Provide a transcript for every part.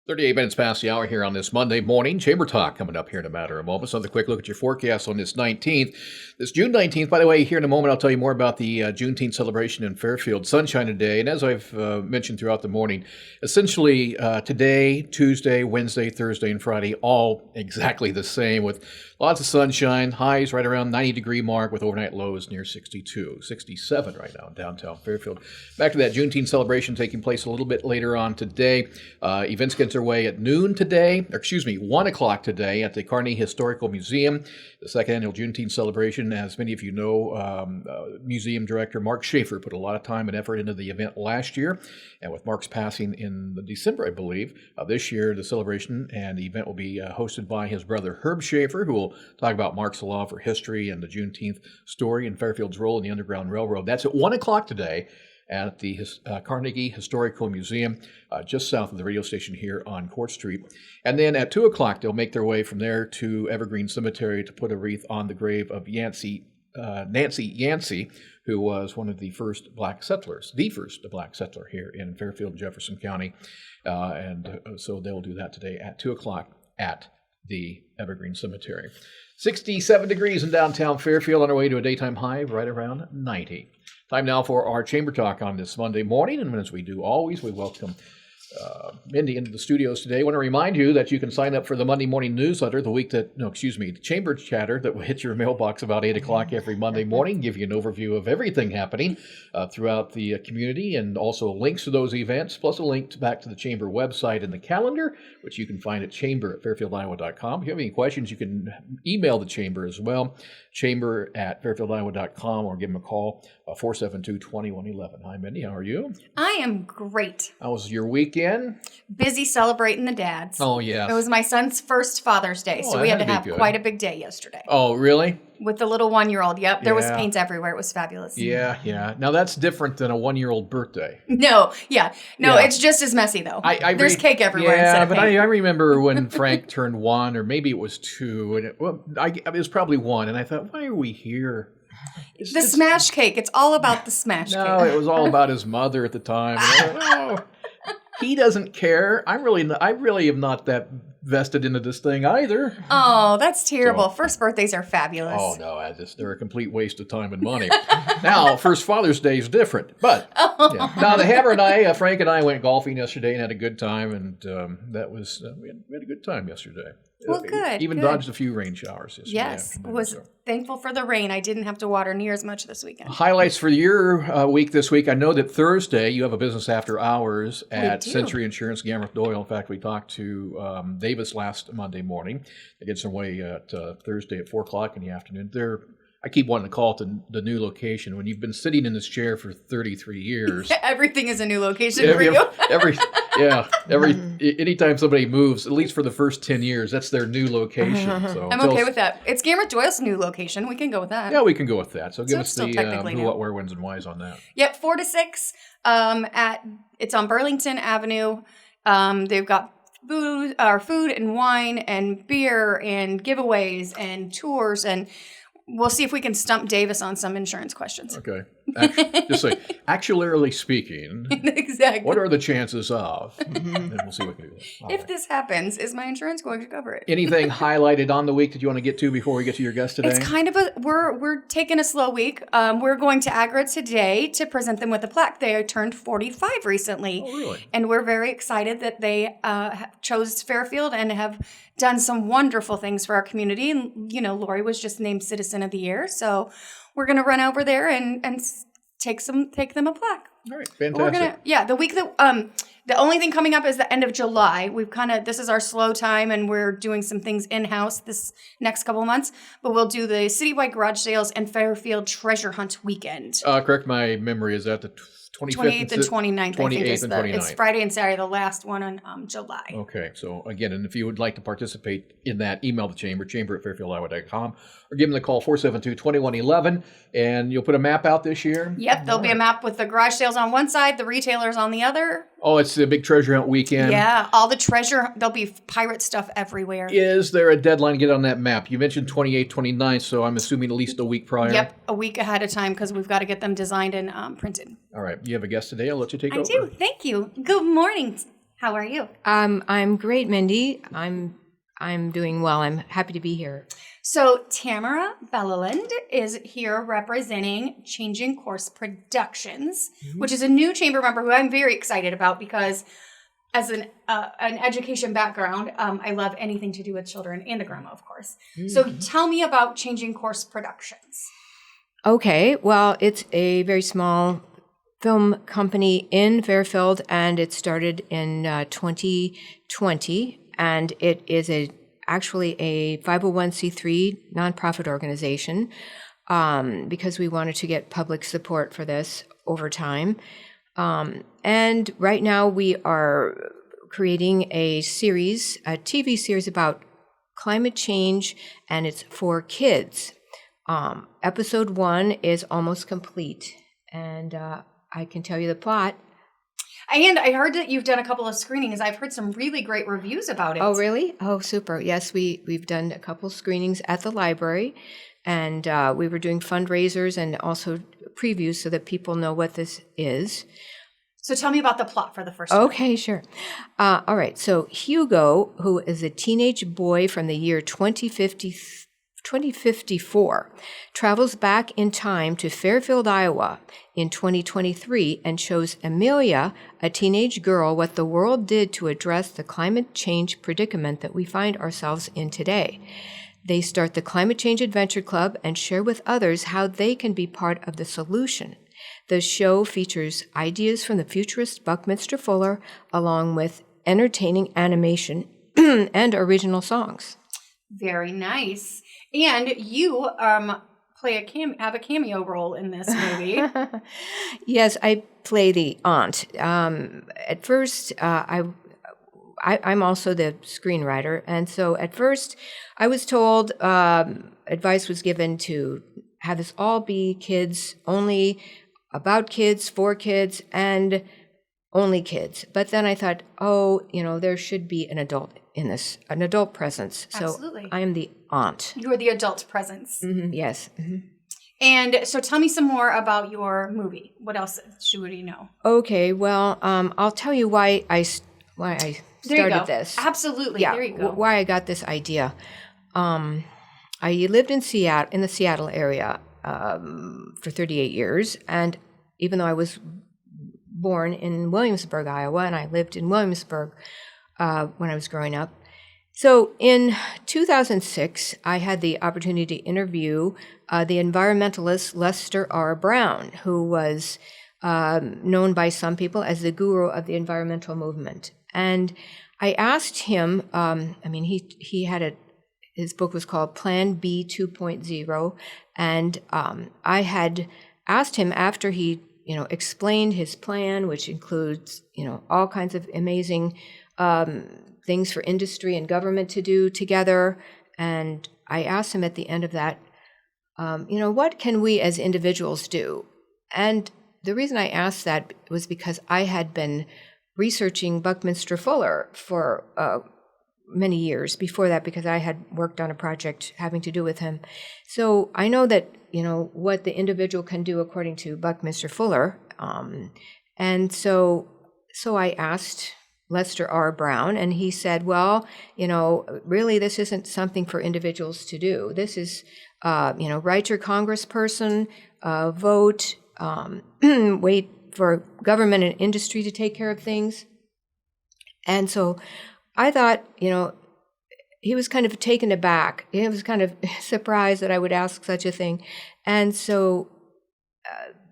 38 minutes past the hour here on this Monday morning. Chamber Talk coming up here in a matter of moments. Another quick look at your forecast on this 19th. This June 19th, by the way, here in a moment, I'll tell you more about the Juneteenth celebration in Fairfield. Sunshine today. And as I've mentioned throughout the morning, essentially today, Tuesday, Wednesday, Thursday, and Friday, all exactly the same with lots of sunshine, highs right around 90-degree mark with overnight lows near 62, 67 right now in downtown Fairfield. Back to that Juneteenth celebration taking place a little bit later on today. Events get underway at noon today, 1 o'clock today at the Carnegie Historical Museum. The second annual Juneteenth celebration, as many of you know, museum director Mark Schaefer put a lot of time and effort into the event last year. And with Mark's passing in December, I believe, this year, the celebration and the event will be hosted by his brother Herb Schaefer, who will talk about Mark's love for history and the Juneteenth story and Fairfield's role in the Underground Railroad. That's at 1 o'clock today at the Carnegie Historical Museum, just south of the radio station here on Court Street. And then at 2 o'clock, they'll make their way from there to Evergreen Cemetery to put a wreath on the grave of Nancy Yancey, who was one of the first black settlers, the first black settler here in Fairfield, Jefferson County. So they'll do that today at 2 o'clock at the Evergreen Cemetery. 67 degrees in downtown Fairfield, on our way to a daytime high of right around 90. Time now for our Chamber Talk on this Monday morning, and as we do always, we welcome Mendy into the studios today. I want to remind you that you can sign up for the Monday morning newsletter, the Chamber Chatter that will hit your mailbox about 8 o'clock every Monday morning, give you an overview of everything happening throughout the community, and also links to those events, plus a link back to the Chamber website and the calendar, which you can find at chamber@fairfieldiowa.com. If you have any questions, you can email the Chamber as well, chamber@fairfieldiowa.com, or give them a call, 472-2111. Hi, Mendy. How are you? I am great. How was your weekend? Busy celebrating the dads. Oh, yeah. It was my son's first Father's Day, so we had to have quite a big day yesterday. Oh, really? With the little 1-year-old. Yep, there was paint everywhere. It was fabulous. Yeah. Now, that's different than a 1-year-old birthday. No, it's just as messy, though. There's cake everywhere instead of paint. I remember when Frank turned 1, or maybe it was 2, and it was probably 1, and I thought, why are we here? The smash cake. It's all about the smash cake. No, it was all about his mother at the time. He doesn't care. I really am not that vested into this thing either. Oh, that's terrible. So, first birthdays are fabulous. Oh, no, they're a complete waste of time and money. Now, first Father's Day is different. But now the Hammer and Frank and I went golfing yesterday and had a good time. And we had a good time yesterday. Well, good. Even dodged a few rain showers yesterday. Yes, was thankful for the rain. I didn't have to water near as much this weekend. Highlights for your week this week. I know that Thursday you have a business after hours at Century Insurance, Gamreth Doyle. In fact, we talked to Davis last Monday morning. They get some way at Thursday at 4 o'clock in the afternoon. I keep wanting to call it the new location. When you've been sitting in this chair for 33 years. Everything is a new location for you. Anytime somebody moves, at least for the first 10 years, that's their new location. So I'm okay with that. It's Gamreth Doyle's new location. We can go with that. Yeah, we can go with that. So give us the who, what, where, whens, and whys on that. Yep, 4 to 6. It's on Burlington Avenue. They've got food and wine and beer and giveaways and tours, and we'll see if we can stump Davis on some insurance questions. Okay. Just say, actuarially speaking, exactly. What are the chances of? And we'll see what we can do. If this happens, is my insurance going to cover it? Anything highlighted on the week that you want to get to before we get to your guest today? It's kind of we're taking a slow week. We're going to Agra today to present them with a plaque. They turned 45 recently. Oh, really? And we're very excited that they chose Fairfield and have done some wonderful things for our community. And, Lori was just named Citizen of the Year. So we're going to run over there and take them a plaque. All right, fantastic. The week that the only thing coming up is the end of July. This is our slow time, and we're doing some things in-house this next couple of months. But we'll do the citywide garage sales and Fairfield treasure hunt weekend. Correct my memory. Is that the 28th and 29th, 28th I think is and 29th. It's Friday and Saturday, the last one in July. Okay, so again, and if you would like to participate in that, email the chamber@fairfieldiowa.com, or give them the call, 472-2111, and you'll put a map out this year? Yep, there'll be a map with the garage sales on one side, the retailers on the other. Oh, it's the big treasure hunt weekend. Yeah, all the treasure, there'll be pirate stuff everywhere. Is there a deadline to get on that map? You mentioned 28th, 29th, so I'm assuming at least a week prior? Yep, a week ahead of time, because we've got to get them designed and printed. All right, you have a guest today. I'll let you take over. I do, thank you. Good morning. How are you? I'm great, Mendy. I'm doing well. I'm happy to be here. So Tamara Belland is here representing Changing Course Productions, which is a new chamber member who I'm very excited about because as an education background, I love anything to do with children and the grandma, of course. So tell me about Changing Course Productions. Okay, well, it's a very small film company in Fairfield, and it started in 2020, and it is actually a 501c3 nonprofit organization because we wanted to get public support for this over time. And right now we are creating a TV series about climate change, and it's for kids. Episode 1 is almost complete, and I can tell you the plot. And I heard that you've done a couple of screenings. I've heard some really great reviews about it. Oh, really? Oh, super. Yes, we've done a couple screenings at the library, and we were doing fundraisers and also previews so that people know what this is. So tell me about the plot for the first one. Okay, sure. All right. So Hugo, who is a teenage boy from the year 2054, travels back in time to Fairfield, Iowa in 2023 and shows Amelia, a teenage girl, what the world did to address the climate change predicament that we find ourselves in today. They start the Climate Change Adventure Club and share with others how they can be part of the solution. The show features ideas from the futurist Buckminster Fuller, along with entertaining animation and original songs. Very nice. And you have a cameo role in this movie. Yes, I play the aunt. At first, I'm also the screenwriter, and so at first I was told advice was given to have this all be kids, only about kids, for kids, and only kids. But then I thought, there should be an adult in this, an adult presence. Absolutely. So I am the aunt. You are the adult presence. Mm-hmm, yes. Mm-hmm. And so tell me some more about your movie. What else should we know? Okay, well, I'll tell you why I started this. Absolutely. Yeah, there you go. Why I got this idea. I lived in the Seattle area for 38 years, and even though I was born in Williamsburg, Iowa, and I lived in Williamsburg when I was growing up. So in 2006, I had the opportunity to interview the environmentalist Lester R. Brown, who was known by some people as the guru of the environmental movement. And I asked him, he had his book was called Plan B 2.0, and I had asked him after he, explained his plan, which includes, all kinds of amazing things for industry and government to do together. And I asked him at the end of that, what can we as individuals do? And the reason I asked that was because I had been researching Buckminster Fuller for many years before that, because I had worked on a project having to do with him. So I know that, what the individual can do according to Buckminster Fuller. And so I asked Lester R. Brown, and he said, well, really this isn't something for individuals to do. This is, write your congressperson, vote, wait for government and industry to take care of things. And so I thought, he was kind of taken aback. He was kind of surprised that I would ask such a thing. And so,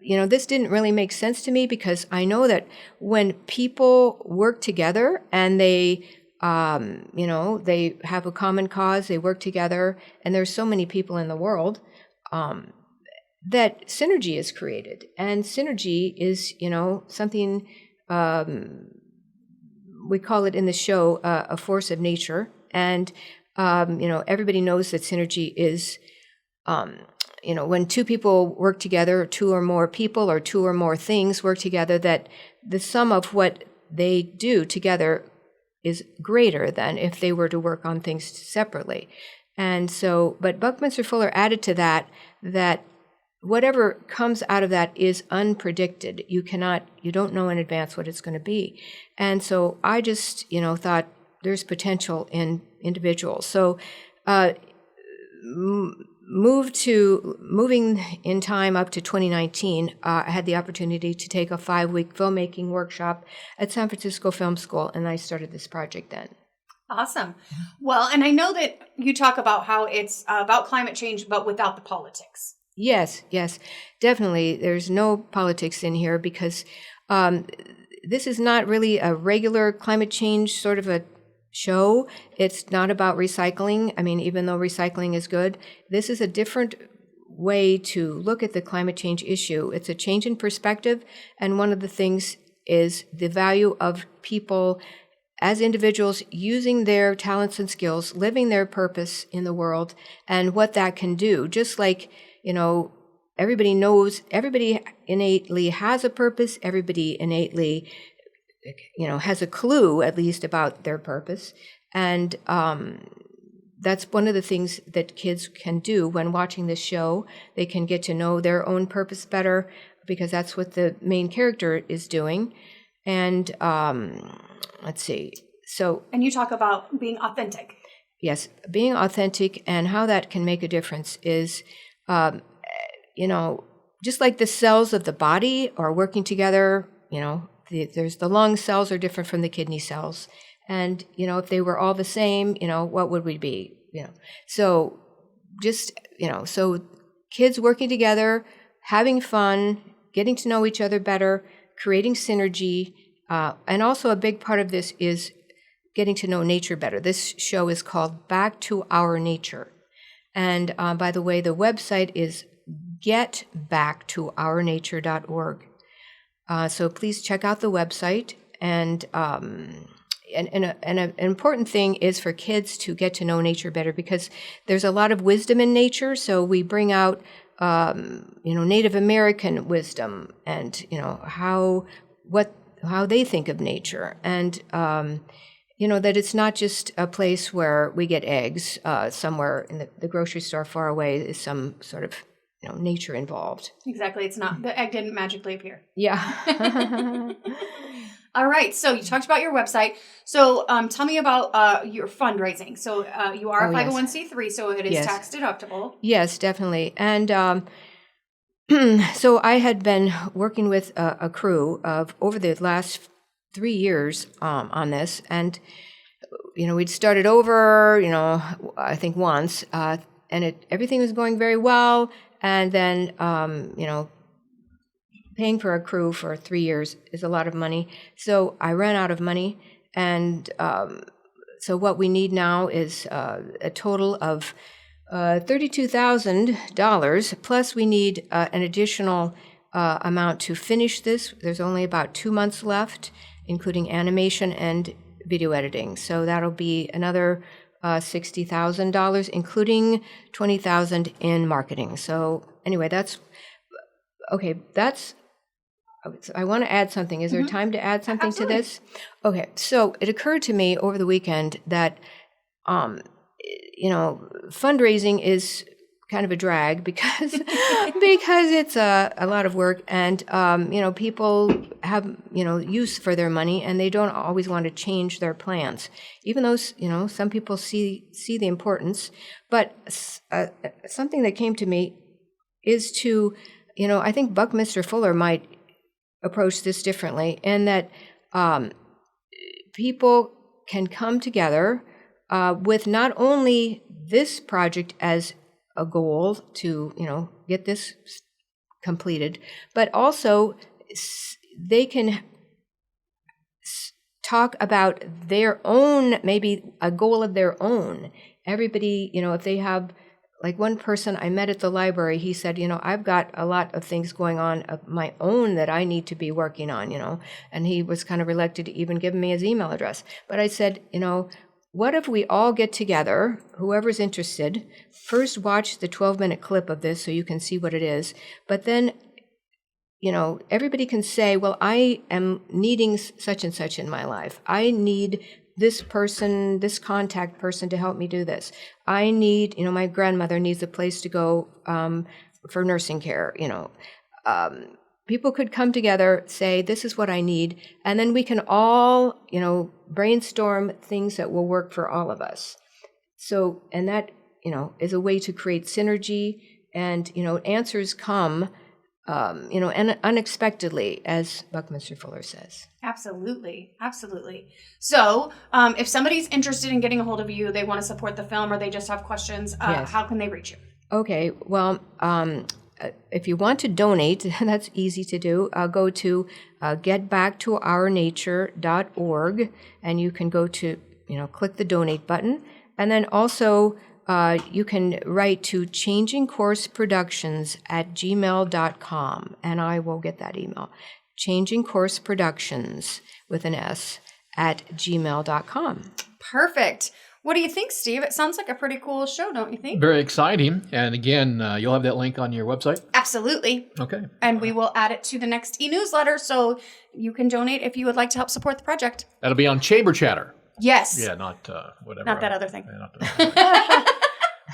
this didn't really make sense to me, because I know that when people work together and they, they have a common cause, they work together, and there's so many people in the world, that synergy is created. And synergy is, something, we call it in the show a force of nature. And, everybody knows that synergy is, when two people work together, or two or more people, or two or more things work together, that the sum of what they do together is greater than if they were to work on things separately. And so, but Buckminster Fuller added to that whatever comes out of that is unpredicted. You don't know in advance what it's going to be. And so I just, thought there's potential in individuals. So, moving in time up to 2019, I had the opportunity to take a 5-week filmmaking workshop at San Francisco Film School, and I started this project then. Awesome. Well, and I know that you talk about how it's about climate change, but without the politics. Yes, definitely. There's no politics in here because this is not really a regular climate change sort of a show. It's not about recycling. I mean, even though recycling is good, this is a different way to look at the climate change issue. It's a change in perspective, and one of the things is the value of people as individuals using their talents and skills, living their purpose in the world, and what that can do. Just like, everybody knows, everybody innately has a purpose, everybody innately has a clue at least about their purpose. And that's one of the things that kids can do when watching this show. They can get to know their own purpose better because that's what the main character is doing. And let's see. And you talk about being authentic. Yes, being authentic and how that can make a difference is, just like the cells of the body are working together, there's the lung cells are different from the kidney cells. And, if they were all the same, what would we be? So so kids working together, having fun, getting to know each other better, creating synergy. And also a big part of this is getting to know nature better. This show is called Back to Our Nature. And by the way, the website is getbacktoOurnature.org. So please check out the website. And an important thing is for kids to get to know nature better because there's a lot of wisdom in nature. So we bring out, Native American wisdom and, how they think of nature. And, that it's not just a place where we get eggs somewhere in the grocery store far away is some sort of, nature involved. Exactly. It's not, the egg didn't magically appear. Yeah. All right. So you talked about your website. So tell me about your fundraising. So you are a 501c3, so it is tax deductible. Yes, definitely. And so I had been working with a crew of over the last 3 years on this. And, we'd started over, I think once, and everything was going very well. And then, paying for a crew for 3 years is a lot of money. So I ran out of money. And so what we need now is a total of $32,000, plus we need an additional amount to finish this. There's only about 2 months left, including animation and video editing. So that'll be another $60,000, including $20,000 in marketing. So anyway, I want to add something. Is there time to add something to this? Okay, so it occurred to me over the weekend that, fundraising is kind of a drag because it's a lot of work, and people have use for their money, and they don't always want to change their plans, even though some people see the importance. But something that came to me is to I think Buckminster Fuller might approach this differently, in that people can come together with not only this project as a goal to get this completed, but also they can talk about their own, maybe a goal of their own. Everybody, if they have, like one person I met at the library, he said, I've got a lot of things going on of my own that I need to be working on, and he was kind of reluctant to even give me his email address. But I said, what if we all get together, whoever's interested, first watch the 12-minute clip of this so you can see what it is, but then, everybody can say, well, I am needing such and such in my life. I need this person, this contact person to help me do this. I need, my grandmother needs a place to go for nursing care, people could come together, say, this is what I need, and then we can all, brainstorm things that will work for all of us. So, and that, is a way to create synergy, and, answers come, and unexpectedly, as Buckminster Fuller says. Absolutely. Absolutely. So if somebody's interested in getting a hold of you, they want to support the film, or they just have questions, Yes. how can they reach you? Okay, well, if you want to donate, that's easy to do. Go to getbacktoOurNature.org, and you can go to, click the donate button. And then also you can write to changingcourseproductions@gmail.com, and I will get that email. changingcourseproductions with an S @gmail.com. Perfect. What do you think, Steve? It sounds like a pretty cool show, don't you think? Very exciting. And again, you'll have that link on your website? Absolutely. Okay. And we will add it to the next e-newsletter, so you can donate if you would like to help support the project. That'll be on Chamber Chatter. Yes. Yeah, not whatever. Not that other thing. Yeah, not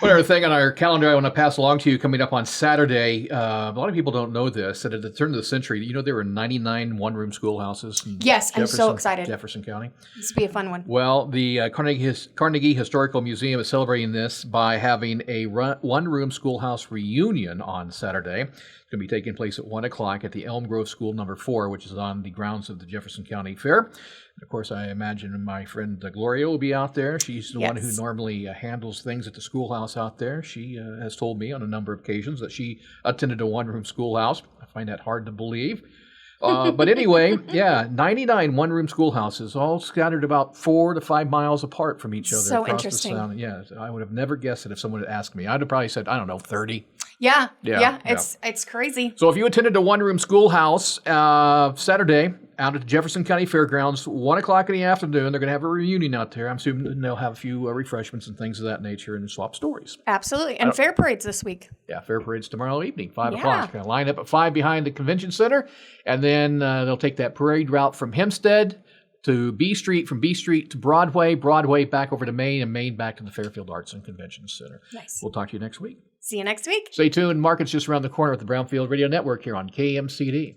One other thing on our calendar I want to pass along to you coming up on Saturday. A lot of people don't know this, that at the turn of the century, there were 99 one-room schoolhouses in Yes, I'm so excited. Jefferson County. This will be a fun one. Well, the Carnegie Historical Museum is celebrating this by having a one-room schoolhouse reunion on Saturday. It's going to be taking place at 1 o'clock at the Elm Grove School No. 4, which is on the grounds of the Jefferson County Fair. And of course, I imagine my friend Gloria will be out there. She's the one who normally handles things at the schoolhouse out there. She has told me on a number of occasions that she attended a one-room schoolhouse. I find that hard to believe. But anyway, 99 one-room schoolhouses, all scattered about 4 to 5 miles apart from each other. So across interesting. The sound. Yeah, I would have never guessed it if someone had asked me. I'd have probably said, 30. Yeah. Yeah. It's crazy. So if you attended a one-room schoolhouse Saturday out at the Jefferson County Fairgrounds, 1 o'clock in the afternoon, they're going to have a reunion out there. I'm assuming they'll have a few refreshments and things of that nature and swap stories. Absolutely. And fair parades this week. Yeah, fair parade's tomorrow evening, 5 o'clock. Going to line up at 5 behind the convention center, and then they'll take that parade route from Hempstead to B Street, from B Street to Broadway, Broadway back over to Main, and Main back to the Fairfield Arts and Convention Center. Nice. We'll talk to you next week. See you next week. Stay tuned. Market's just around the corner at the Brownfield Radio Network here on KMCD.